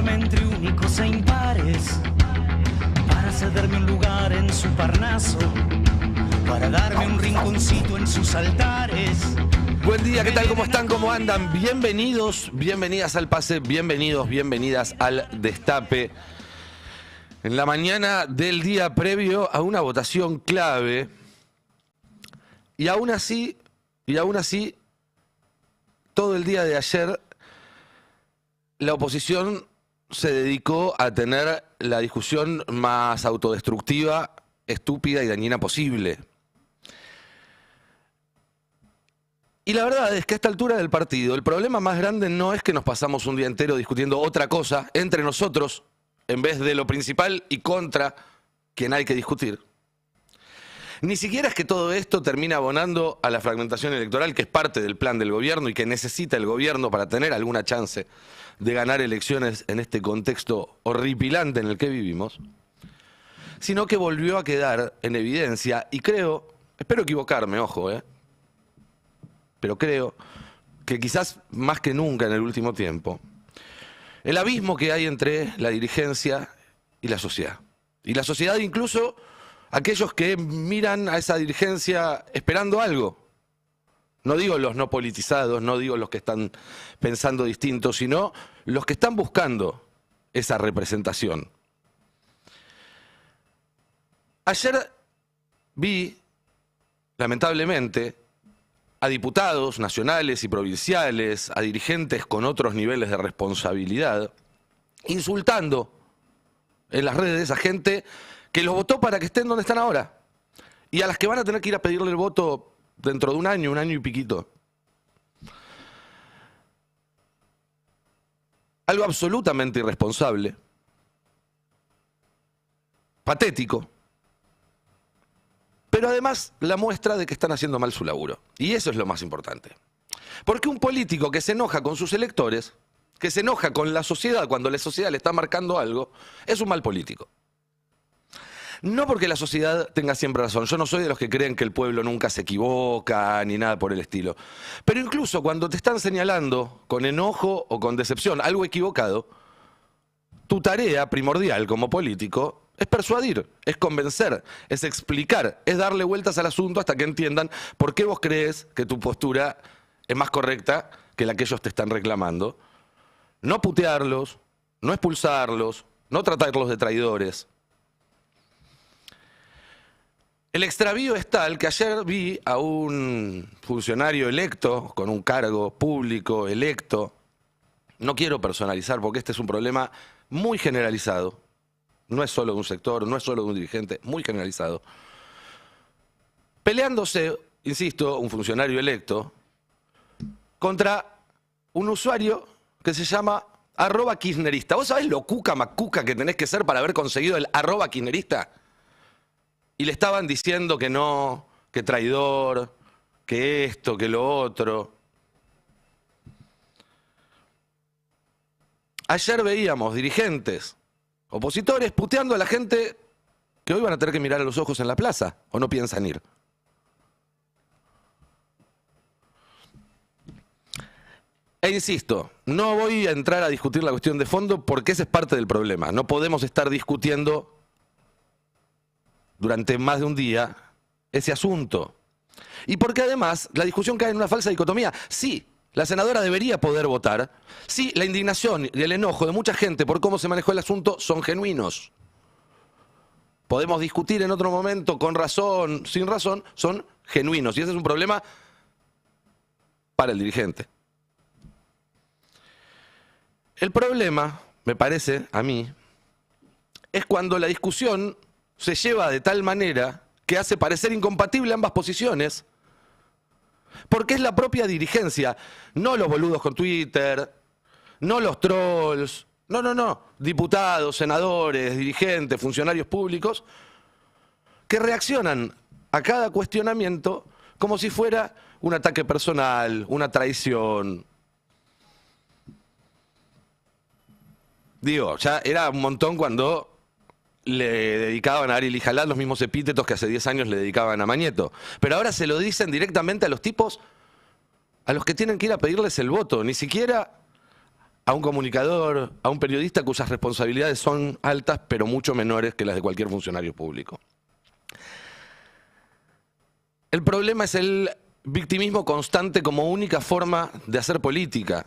situarme entre únicos e impares, para cederme un lugar en su Parnaso, para darme un rinconcito en sus altares. Buen día, ¿qué tal? ¿Cómo están? ¿Cómo andan? Bienvenidos, bienvenidas al Pase, bienvenidos, bienvenidas al Destape. En la mañana del día previo a una votación clave, y aún así, todo el día de ayer, la oposición se dedicó a tener la discusión más autodestructiva, estúpida y dañina posible. Y la verdad es que a esta altura del partido, el problema más grande no es que nos pasamos un día entero discutiendo otra cosa entre nosotros, en vez de lo principal y contra quien hay que discutir. Ni siquiera es que todo esto termina abonando a la fragmentación electoral, que es parte del plan del gobierno y que necesita el gobierno para tener alguna chance de ganar elecciones en este contexto horripilante en el que vivimos, sino que volvió a quedar en evidencia, y creo, espero equivocarme, ojo, pero creo que quizás más que nunca en el último tiempo, el abismo que hay entre la dirigencia y la sociedad. Y la sociedad, incluso aquellos que miran a esa dirigencia esperando algo. No digo los no politizados, no digo los que están pensando distinto, sino los que están buscando esa representación. Ayer vi, lamentablemente, a diputados nacionales y provinciales, a dirigentes con otros niveles de responsabilidad, insultando en las redes a gente que los votó para que estén donde están ahora, y a las que van a tener que ir a pedirle el voto dentro de un año y piquito. Algo absolutamente irresponsable, patético, pero además la muestra de que están haciendo mal su laburo. Y eso es lo más importante. Porque un político que se enoja con sus electores, que se enoja con la sociedad cuando la sociedad le está marcando algo, es un mal político. No porque la sociedad tenga siempre razón. Yo no soy de los que creen que el pueblo nunca se equivoca ni nada por el estilo. Pero incluso cuando te están señalando con enojo o con decepción algo equivocado, tu tarea primordial como político es persuadir, es convencer, es explicar, es darle vueltas al asunto hasta que entiendan por qué vos crees que tu postura es más correcta que la que ellos te están reclamando. No putearlos, no expulsarlos, no tratarlos de traidores. El extravío es tal que ayer vi a un funcionario electo, con un cargo público electo. No quiero personalizar porque este es un problema muy generalizado. No es solo de un sector, no es solo de un dirigente, muy generalizado. Peleándose, insisto, un funcionario electo contra un usuario que se llama @kirchnerista. ¿Vos sabés lo cuca macuca que tenés que ser para haber conseguido el @kirchnerista? Y le estaban diciendo que no, que traidor, que esto, que lo otro. Ayer veíamos dirigentes opositores puteando a la gente que hoy van a tener que mirar a los ojos en la plaza, o no piensan ir. E insisto, no voy a entrar a discutir la cuestión de fondo porque ese es parte del problema. No podemos estar discutiendo durante más de un día ese asunto. Y porque además la discusión cae en una falsa dicotomía. Sí, la senadora debería poder votar. Sí, la indignación y el enojo de mucha gente por cómo se manejó el asunto son genuinos. Podemos discutir en otro momento con razón, sin razón, son genuinos. Y ese es un problema para el dirigente. El problema, me parece a mí, es cuando la discusión se lleva de tal manera que hace parecer incompatible ambas posiciones. Porque es la propia dirigencia, no los boludos con Twitter, no los trolls, no, diputados, senadores, dirigentes, funcionarios públicos, que reaccionan a cada cuestionamiento como si fuera un ataque personal, una traición. Digo, ya era un montón cuando le dedicaban a Ariel Jalad los mismos epítetos que hace 10 años le dedicaban a Mañeto. Pero ahora se lo dicen directamente a los tipos a los que tienen que ir a pedirles el voto, ni siquiera a un comunicador, a un periodista cuyas responsabilidades son altas, pero mucho menores que las de cualquier funcionario público. El problema es el victimismo constante como única forma de hacer política.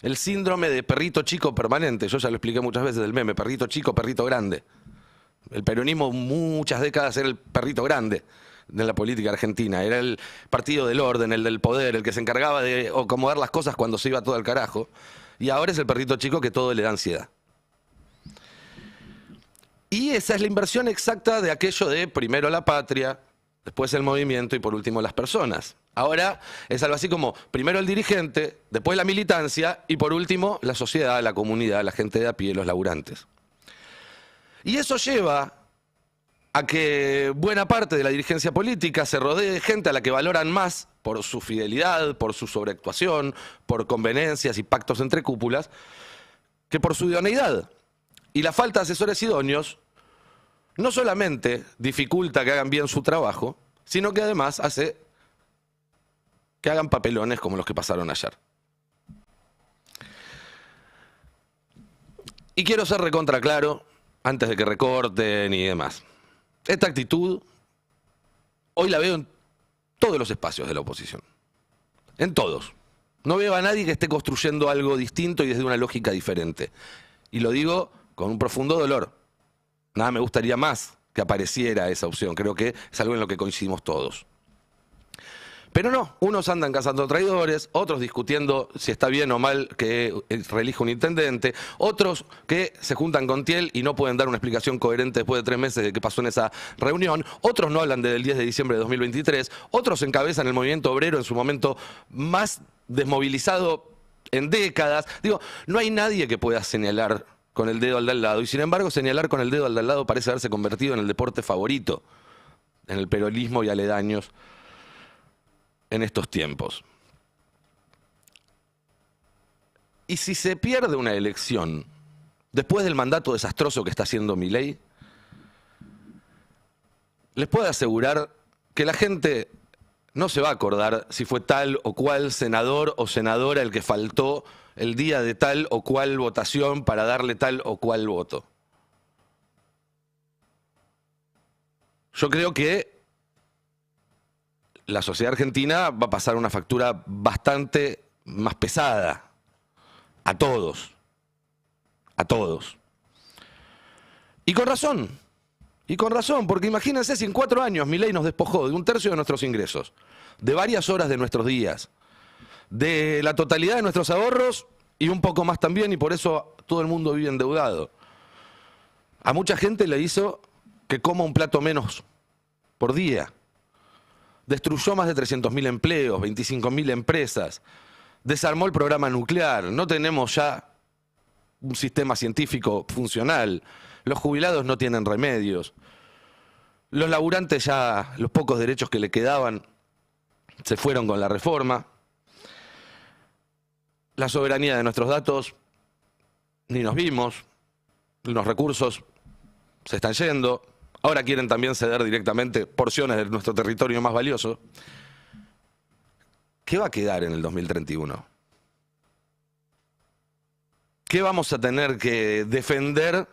El síndrome de perrito chico permanente. Yo ya lo expliqué muchas veces del meme, perrito chico, perrito grande. El peronismo muchas décadas era el perrito grande de la política argentina. Era el partido del orden, el del poder, el que se encargaba de acomodar las cosas cuando se iba todo al carajo. Y ahora es el perrito chico que todo le da ansiedad. Y esa es la inversión exacta de aquello de primero la patria, después el movimiento y por último las personas. Ahora es algo así como primero el dirigente, después la militancia y por último la sociedad, la comunidad, la gente de a pie, los laburantes. Y eso lleva a que buena parte de la dirigencia política se rodee de gente a la que valoran más por su fidelidad, por su sobreactuación, por convenencias y pactos entre cúpulas, que por su idoneidad. Y la falta de asesores idóneos no solamente dificulta que hagan bien su trabajo, sino que además hace que hagan papelones como los que pasaron ayer. Y quiero ser recontra claro, antes de que recorten y demás. Esta actitud, hoy la veo en todos los espacios de la oposición. En todos. No veo a nadie que esté construyendo algo distinto y desde una lógica diferente. Y lo digo con un profundo dolor. Nada me gustaría más que apareciera esa opción. Creo que es algo en lo que coincidimos todos. Pero no, unos andan cazando traidores, otros discutiendo si está bien o mal que reelija un intendente, otros que se juntan con Thiel y no pueden dar una explicación coherente después de 3 meses de qué pasó en esa reunión, otros no hablan del 10 de diciembre de 2023, otros encabezan el movimiento obrero en su momento más desmovilizado en décadas. Digo, no hay nadie que pueda señalar con el dedo al de al lado, y sin embargo señalar con el dedo al de al lado parece haberse convertido en el deporte favorito, en el peronismo y aledaños en estos tiempos. Y si se pierde una elección después del mandato desastroso que está haciendo Milei, les puedo asegurar que la gente no se va a acordar si fue tal o cual senador o senadora el que faltó el día de tal o cual votación para darle tal o cual voto. Yo creo que la sociedad argentina va a pasar una factura bastante más pesada. A todos. A todos. Y con razón. Y con razón, porque imagínense si en 4 años Milei nos despojó de 1/3 de nuestros ingresos, de varias horas de nuestros días, de la totalidad de nuestros ahorros y un poco más también, y por eso todo el mundo vive endeudado. A mucha gente le hizo que coma un plato menos por día. Destruyó más de 300.000 empleos, 25.000 empresas, desarmó el programa nuclear, no tenemos ya un sistema científico funcional, los jubilados no tienen remedios, los laburantes ya, los pocos derechos que le quedaban, se fueron con la reforma, la soberanía de nuestros datos, ni nos vimos, los recursos se están yendo. Ahora quieren también ceder directamente porciones de nuestro territorio más valioso. ¿Qué va a quedar en el 2031? ¿Qué vamos a tener que defender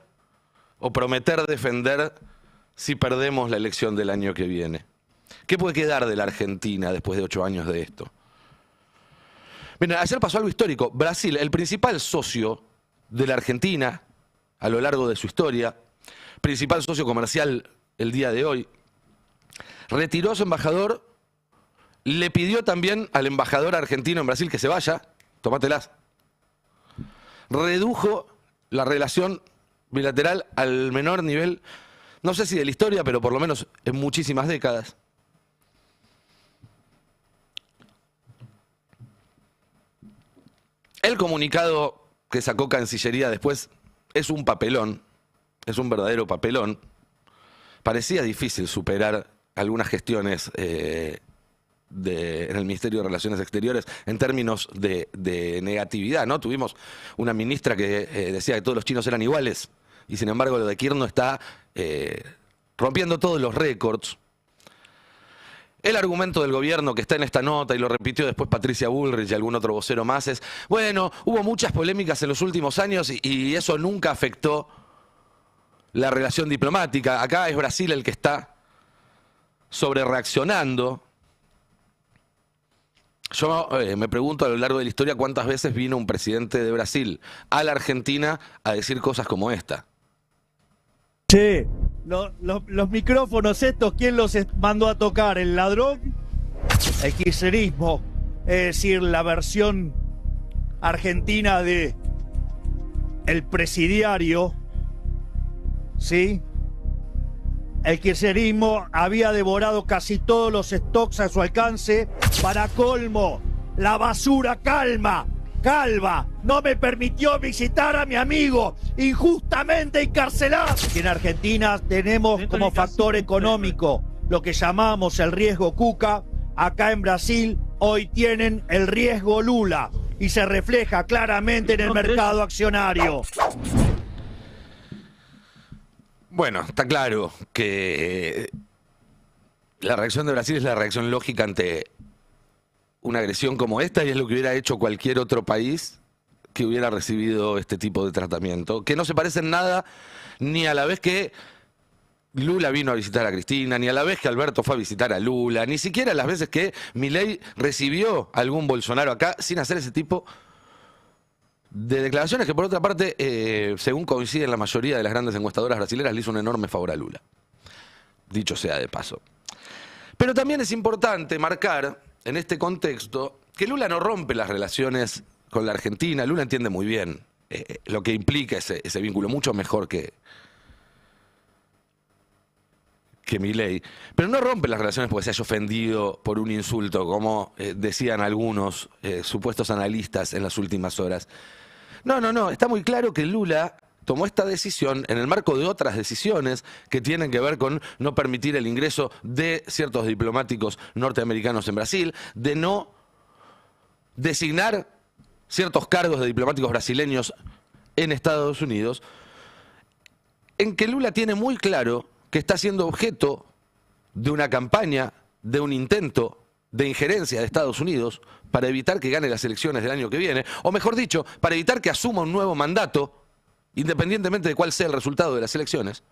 o prometer defender si perdemos la elección del año que viene? ¿Qué puede quedar de la Argentina después de 8 años de esto? Miren, ayer pasó algo histórico. Brasil, el principal socio de la Argentina a lo largo de su historia, principal socio comercial el día de hoy, retiró a su embajador, le pidió también al embajador argentino en Brasil que se vaya, tómatelas, redujo la relación bilateral al menor nivel, no sé si de la historia, pero por lo menos en muchísimas décadas. El comunicado que sacó Cancillería después es un papelón. Es un verdadero papelón. Parecía difícil superar algunas gestiones en el Ministerio de Relaciones Exteriores en términos de negatividad, ¿no? Tuvimos una ministra que decía que todos los chinos eran iguales y sin embargo lo de Kirchner está rompiendo todos los récords. El argumento del gobierno que está en esta nota, y lo repitió después Patricia Bullrich y algún otro vocero más, es, bueno, hubo muchas polémicas en los últimos años y eso nunca afectó la relación diplomática. Acá es Brasil el que está sobrereaccionando. Yo me pregunto a lo largo de la historia cuántas veces vino un presidente de Brasil a la Argentina a decir cosas como esta. Che, los micrófonos estos, ¿quién los mandó a tocar? ¿El ladrón? El kirchnerismo, es decir, la versión argentina de el presidiario, ¿sí? El kirchnerismo había devorado casi todos los stocks a su alcance. Para colmo, la basura calva no me permitió visitar a mi amigo injustamente encarcelado. Y en Argentina tenemos como factor económico lo que llamamos el riesgo Cuca. Acá en Brasil hoy tienen el riesgo Lula y se refleja claramente en el mercado accionario. Bueno, está claro que la reacción de Brasil es la reacción lógica ante una agresión como esta y es lo que hubiera hecho cualquier otro país que hubiera recibido este tipo de tratamiento, que no se parece en nada ni a la vez que Lula vino a visitar a Cristina, ni a la vez que Alberto fue a visitar a Lula, ni siquiera a las veces que Milei recibió a algún Bolsonaro acá sin hacer ese tipo de declaraciones que, por otra parte, según coinciden la mayoría de las grandes encuestadoras brasileñas, le hizo un enorme favor a Lula. Dicho sea de paso. Pero también es importante marcar en este contexto que Lula no rompe las relaciones con la Argentina. Lula entiende muy bien lo que implica ese vínculo, mucho mejor que Milei. Pero no rompe las relaciones porque se haya ofendido por un insulto, como decían algunos supuestos analistas en las últimas horas. No. Está muy claro que Lula tomó esta decisión en el marco de otras decisiones que tienen que ver con no permitir el ingreso de ciertos diplomáticos norteamericanos en Brasil, de no designar ciertos cargos de diplomáticos brasileños en Estados Unidos, en que Lula tiene muy claro que está siendo objeto de una campaña, de un intento de injerencia de Estados Unidos para evitar que gane las elecciones del año que viene, o mejor dicho, para evitar que asuma un nuevo mandato, independientemente de cuál sea el resultado de las elecciones,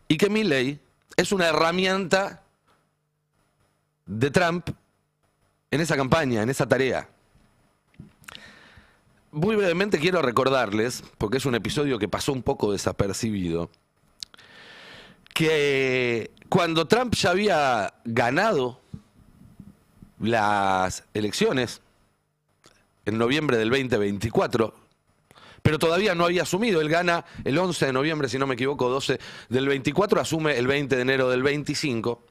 y que Milei es una herramienta de Trump en esa campaña, en esa tarea. Muy brevemente quiero recordarles, porque es un episodio que pasó un poco desapercibido, que cuando Trump ya había ganado las elecciones en noviembre del 2024, pero todavía no había asumido, él gana el 11 de noviembre, si no me equivoco, 12 del 24, asume el 20 de enero del 25,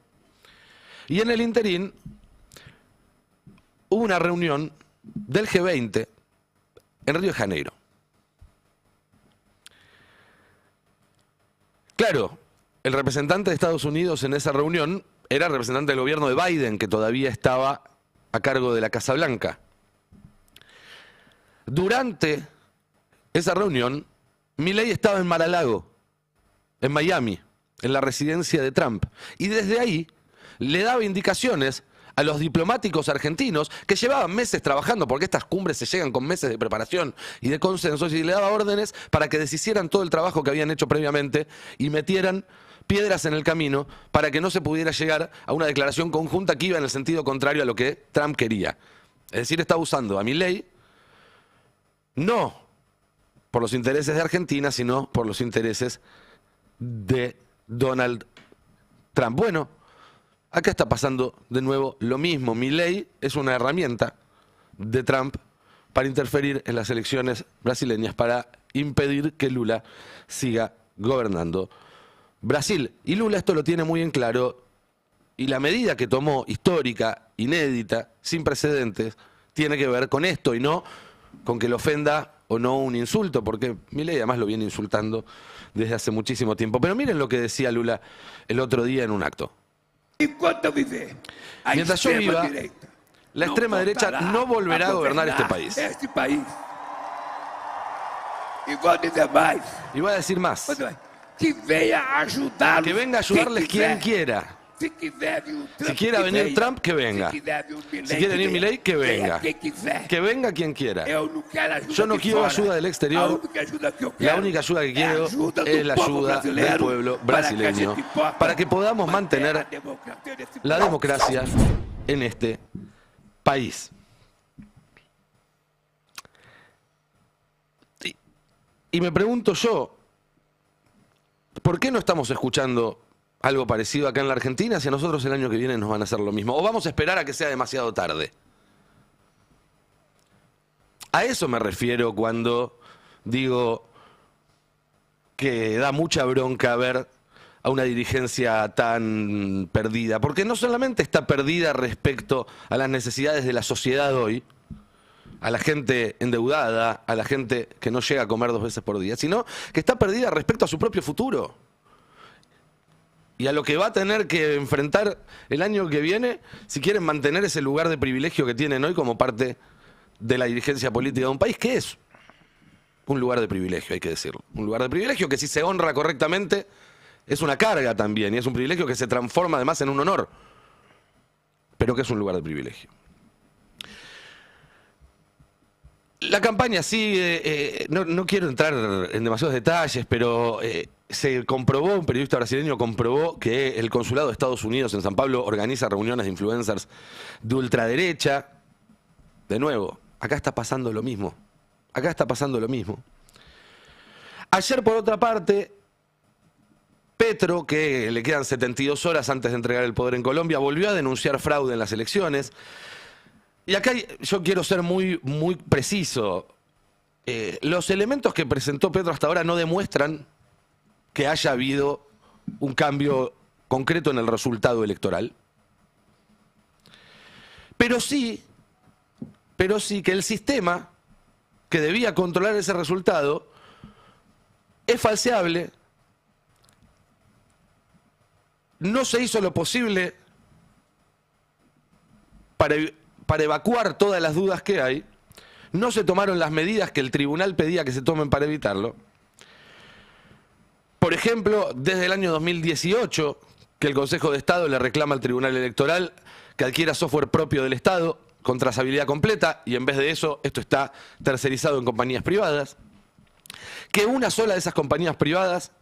y en el interín hubo una reunión del G20 en Río de Janeiro. Claro, el representante de Estados Unidos en esa reunión era el representante del gobierno de Biden, que todavía estaba a cargo de la Casa Blanca. Durante esa reunión, Milei estaba en Mar-a-Lago, en Miami, en la residencia de Trump, y desde ahí le daba indicaciones a los diplomáticos argentinos que llevaban meses trabajando, porque estas cumbres se llegan con meses de preparación y de consensos, y le daba órdenes para que deshicieran todo el trabajo que habían hecho previamente y metieran piedras en el camino para que no se pudiera llegar a una declaración conjunta que iba en el sentido contrario a lo que Trump quería. Es decir, está usando a Milei no por los intereses de Argentina, sino por los intereses de Donald Trump. Bueno, acá está pasando de nuevo lo mismo. Milei es una herramienta de Trump para interferir en las elecciones brasileñas, para impedir que Lula siga gobernando Brasil. Y Lula esto lo tiene muy en claro, y la medida que tomó, histórica, inédita, sin precedentes, tiene que ver con esto y no con que le ofenda o no un insulto, porque Milei además lo viene insultando desde hace muchísimo tiempo. Pero miren lo que decía Lula el otro día en un acto. Mientras yo viva, la extrema derecha no volverá a gobernar este país. Y voy a decir más. Que venga a ayudarles quien quiera. Si quiere venir Trump, que venga. Si quiere venir Milei, que venga. Que venga quien quiera. Yo no quiero ayuda del exterior. La única ayuda que quiero es la ayuda del pueblo brasileño para que podamos mantener la democracia en este país. Y me pregunto yo, ¿por qué no estamos escuchando algo parecido acá en la Argentina si a nosotros el año que viene nos van a hacer lo mismo? ¿O vamos a esperar a que sea demasiado tarde? A eso me refiero cuando digo que da mucha bronca ver a una dirigencia tan perdida. Porque no solamente está perdida respecto a las necesidades de la sociedad hoy, a la gente endeudada, a la gente que no llega a comer 2 veces por día, sino que está perdida respecto a su propio futuro. Y a lo que va a tener que enfrentar el año que viene si quieren mantener ese lugar de privilegio que tienen hoy como parte de la dirigencia política de un país, que es un lugar de privilegio, hay que decirlo. Un lugar de privilegio que si se honra correctamente es una carga también, y es un privilegio que se transforma además en un honor, pero que es un lugar de privilegio. La campaña sigue, no quiero entrar en demasiados detalles, pero se comprobó, un periodista brasileño comprobó que el consulado de Estados Unidos en San Pablo organiza reuniones de influencers de ultraderecha. De nuevo, acá está pasando lo mismo. Acá está pasando lo mismo. Ayer, por otra parte, Petro, que le quedan 72 horas antes de entregar el poder en Colombia, volvió a denunciar fraude en las elecciones. Y acá yo quiero ser muy preciso. Los elementos que presentó Petro hasta ahora no demuestran que haya habido un cambio concreto en el resultado electoral. Pero sí que el sistema que debía controlar ese resultado es falseable. No se hizo lo posible para evacuar todas las dudas que hay. No se tomaron las medidas que el tribunal pedía que se tomen para evitarlo. Por ejemplo, desde el año 2018, que el Consejo de Estado le reclama al Tribunal Electoral que adquiera software propio del Estado con trazabilidad completa, y en vez de eso, esto está tercerizado en compañías privadas. Que una sola de esas compañías privadas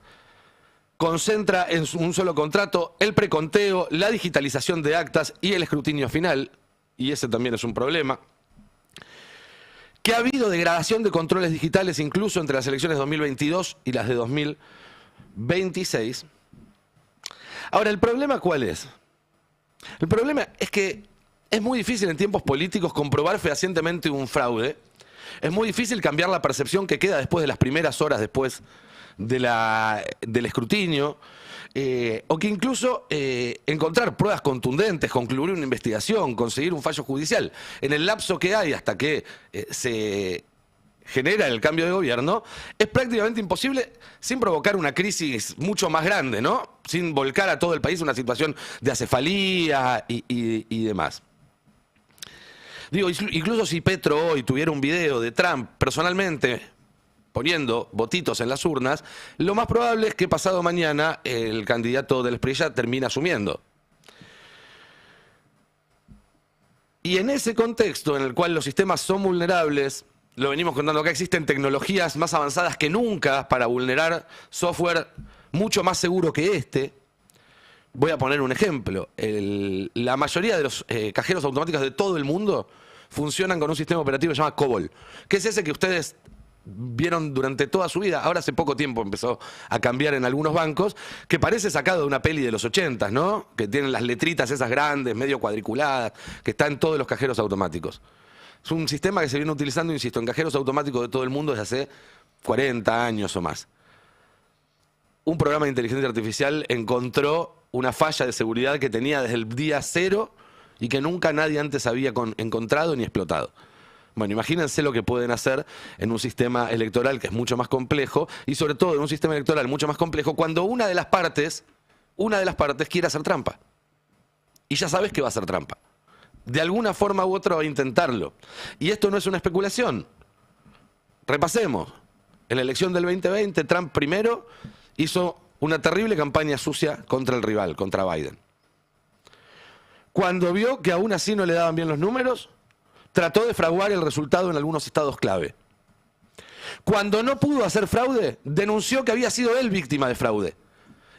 concentra en un solo contrato el preconteo, la digitalización de actas y el escrutinio final, y ese también es un problema. Que ha habido degradación de controles digitales incluso entre las elecciones de 2022 y las de 2026. Ahora, ¿el problema cuál es? El problema es que es muy difícil en tiempos políticos comprobar fehacientemente un fraude. Es muy difícil cambiar la percepción que queda después de las primeras horas después del escrutinio. O que incluso encontrar pruebas contundentes, concluir una investigación, conseguir un fallo judicial. En el lapso que hay hasta que se genera el cambio de gobierno, es prácticamente imposible sin provocar una crisis mucho más grande, ¿no? Sin volcar a todo el país en una situación de acefalía y demás. Digo, incluso si Petro hoy tuviera un video de Trump personalmente poniendo votitos en las urnas, lo más probable es que pasado mañana el candidato del Espriella termine asumiendo. Y en ese contexto en el cual los sistemas son vulnerables, lo venimos contando acá, existen tecnologías más avanzadas que nunca para vulnerar software mucho más seguro que este. Voy a poner un ejemplo. La mayoría de los cajeros automáticos de todo el mundo funcionan con un sistema operativo que se llama COBOL, que es ese que ustedes vieron durante toda su vida. Ahora hace poco tiempo empezó a cambiar en algunos bancos, que parece sacado de una peli de los 80, ¿no? Que tienen las letritas esas grandes, medio cuadriculadas, que está en todos los cajeros automáticos. Es un sistema que se viene utilizando, insisto, en cajeros automáticos de todo el mundo desde hace 40 años o más. Un programa de inteligencia artificial encontró una falla de seguridad que tenía desde el día cero y que nunca nadie antes había encontrado ni explotado. Bueno, imagínense lo que pueden hacer en un sistema electoral que es mucho más complejo, y sobre todo en un sistema electoral mucho más complejo cuando una de las partes quiere hacer trampa. Y ya sabes que va a hacer trampa. De alguna forma u otra va a intentarlo. Y esto no es una especulación. Repasemos. En la elección del 2020, Trump primero hizo una terrible campaña sucia contra el rival, contra Biden. Cuando vio que aún así no le daban bien los números, trató de fraguar el resultado en algunos estados clave. Cuando no pudo hacer fraude, denunció que había sido él víctima de fraude.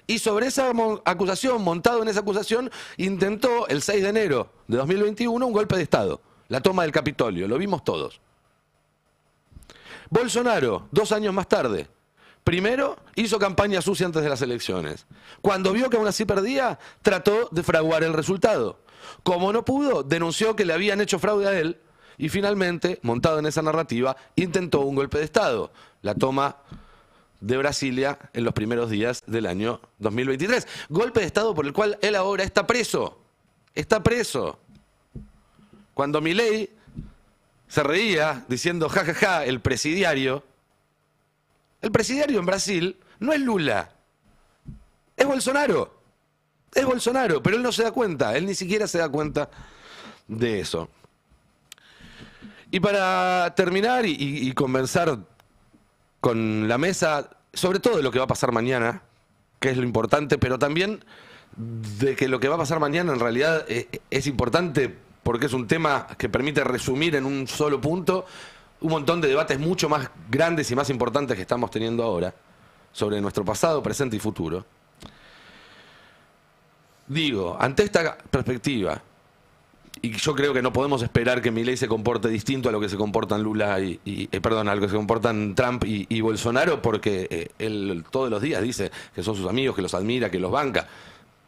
Y sobre esa acusación, montado en esa acusación, intentó el 6 de enero de 2021 un golpe de Estado, la toma del Capitolio, lo vimos todos. Bolsonaro, 2 años más tarde, primero hizo campaña sucia antes de las elecciones. Cuando vio que aún así perdía, trató de fraguar el resultado. Como no pudo, denunció que le habían hecho fraude a él y finalmente, montado en esa narrativa, intentó un golpe de Estado, la toma de Brasilia en los primeros días del año 2023. Golpe de Estado por el cual él ahora está preso. Está preso. Cuando Milei se reía diciendo jajaja, el presidiario en Brasil no es Lula, es Bolsonaro. Es Bolsonaro, pero él no se da cuenta, él ni siquiera se da cuenta de eso. Y para terminar y conversar con la mesa, sobre todo de lo que va a pasar mañana, que es lo importante, pero también de que lo que va a pasar mañana en realidad es importante porque es un tema que permite resumir en un solo punto un montón de debates mucho más grandes y más importantes que estamos teniendo ahora sobre nuestro pasado, presente y futuro. Digo, ante esta perspectiva, y yo creo que no podemos esperar que Milei se comporte distinto a lo que se comportan Lula a lo que se comportan Trump y Bolsonaro, porque él todos los días dice que son sus amigos, que los admira, que los banca.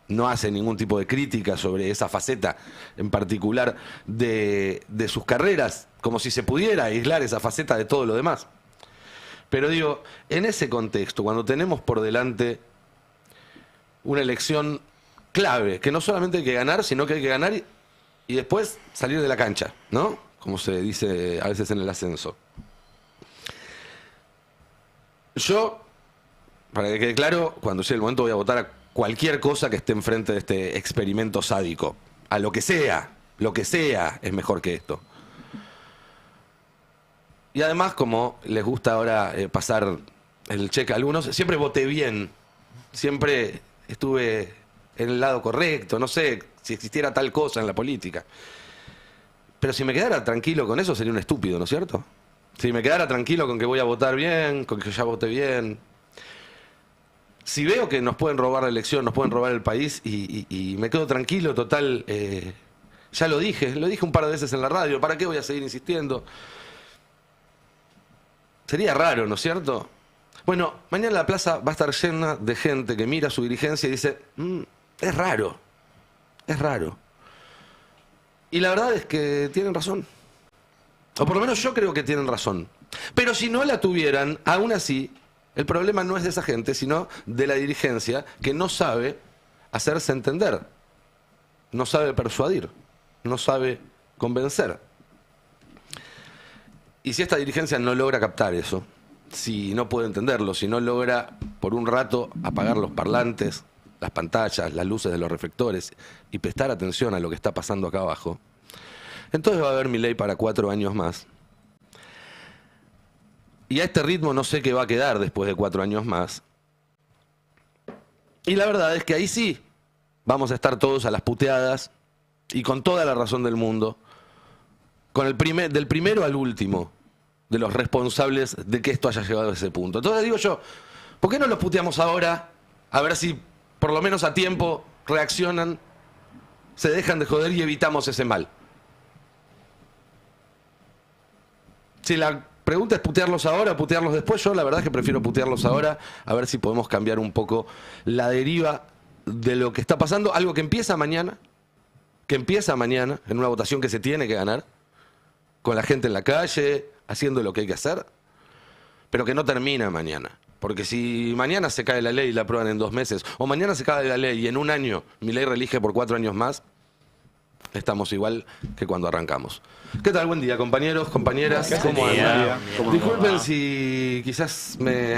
No hace ningún tipo de crítica sobre esa faceta en particular de sus carreras, como si se pudiera aislar esa faceta de todo lo demás. Pero digo, en ese contexto, cuando tenemos por delante una elección clave, que no solamente hay que ganar, sino que hay que ganar y después salir de la cancha, ¿no? Como se dice a veces en el ascenso. Yo, para que quede claro, cuando llegue el momento voy a votar a cualquier cosa que esté enfrente de este experimento sádico. A lo que sea es mejor que esto. Y además, como les gusta ahora pasar el cheque a algunos, siempre voté bien, siempre estuve en el lado correcto, no sé si existiera tal cosa en la política. Pero si me quedara tranquilo con eso sería un estúpido, ¿no es cierto? Si me quedara tranquilo con que voy a votar bien, con que ya voté bien. Si veo que nos pueden robar la elección, nos pueden robar el país y me quedo tranquilo, total, ya lo dije un par de veces en la radio, ¿para qué voy a seguir insistiendo? Sería raro, ¿no es cierto? Bueno, mañana la plaza va a estar llena de gente que mira su dirigencia y dice, es raro. Y la verdad es que tienen razón. O por lo menos yo creo que tienen razón. Pero si no la tuvieran, aún así, el problema no es de esa gente, sino de la dirigencia que no sabe hacerse entender, no sabe persuadir, no sabe convencer. Y si esta dirigencia no logra captar eso, si no puede entenderlo, si no logra por un rato apagar los parlantes, las pantallas, las luces de los reflectores y prestar atención a lo que está pasando acá abajo, entonces va a haber Milei para 4 años más. Y a este ritmo no sé qué va a quedar después de 4 años más. Y la verdad es que ahí sí vamos a estar todos a las puteadas y con toda la razón del mundo, con del primero al último de los responsables de que esto haya llegado a ese punto. Entonces digo yo, ¿por qué no los puteamos ahora? A ver si por lo menos a tiempo reaccionan, se dejan de joder y evitamos ese mal. Si la pregunta es putearlos ahora o putearlos después, yo la verdad es que prefiero putearlos ahora, a ver si podemos cambiar un poco la deriva de lo que está pasando. Algo que empieza mañana en una votación que se tiene que ganar, con la gente en la calle, haciendo lo que hay que hacer, pero que no termina mañana. Porque si mañana se cae la ley y la aprueban en 2 meses, o mañana se cae la ley y en 1 año Milei reelige por 4 años más, estamos igual que cuando arrancamos. ¿Qué tal? Buen día, compañeros, compañeras. ¿Cómo andan? Disculpen si quizás me